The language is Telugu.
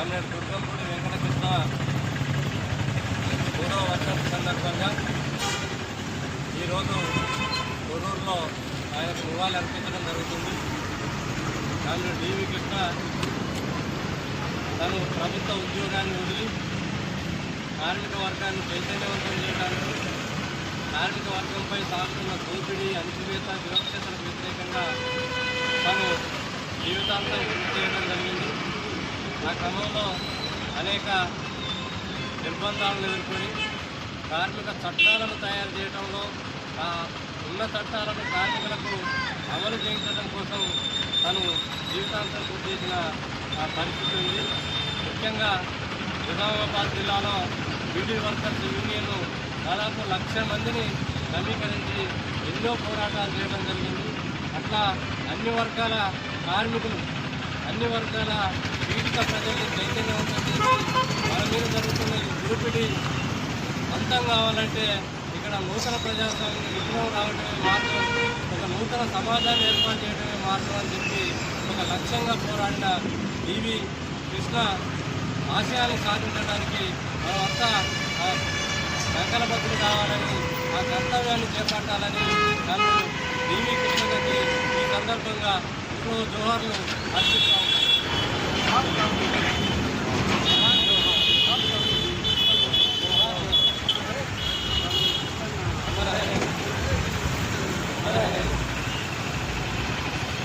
కామ్రేడ్ దుర్గంపూడి వెంకటకృష్ణ 3వ వర్షం సందర్భంగా ఈరోజు కొరూరులో ఆయనకు నివాళులు అర్పించడం జరుగుతుంది. కామ్రేడ్ డివి కృష్ణ తను ప్రభుత్వ ఉద్యోగాన్ని వదిలి కార్మిక వర్గాన్ని చైతన్యవంతం చేయడానికి, కార్మిక వర్గంపై సాగుతున్న దోపిడీ, అణచివేత, వివక్షతలకు వ్యతిరేకంగా తను జీవితాంతం కృషి చేయడం జరిగింది. ఆ క్రమంలో అనేక నిర్బంధాలను ఎదుర్కొని కార్మిక చట్టాలను తయారు చేయడంలో, ఉన్న చట్టాలను కార్మికులకు అమలు చేయించడం కోసం తను జీవితాంతం కృషి చేసిన పరిస్థితి ఉంది. ముఖ్యంగా నిజామాబాద్ జిల్లాలో బీడీ వర్కర్స్ యూనియన్ దాదాపు 1,00,000 మందిని సమీకరించి ఎన్నో పోరాటాలు చేయడం జరిగింది. అట్లా అన్ని వర్గాల కార్మికులు, అన్ని వర్గాల పీడిత ప్రజల్ని చైతన్యవంతం చేసి వాళ్ళ మీద జరుగుతున్న ఈ దోపిడీ అంతం కావాలంటే ఇక్కడ నూతన ప్రజాస్వామ్య విప్లవం రావడమే మార్గం, ఒక నూతన సమాజాన్ని ఏర్పాటు చేయడమే మార్గం అని చెప్పి ఒక లక్ష్యంగా పోరాడిన డివి కృష్ణ ఆశయాన్ని సాధించడానికి మనమంతా సంకల్పబద్ధులు కావాలని, ఆ కర్తవ్యాన్ని చేపట్టాలని నన్ను డివి కృష్ణకి ఈ సందర్భంగా ఇప్పుడు జోహార్లు అర్పిస్తాము.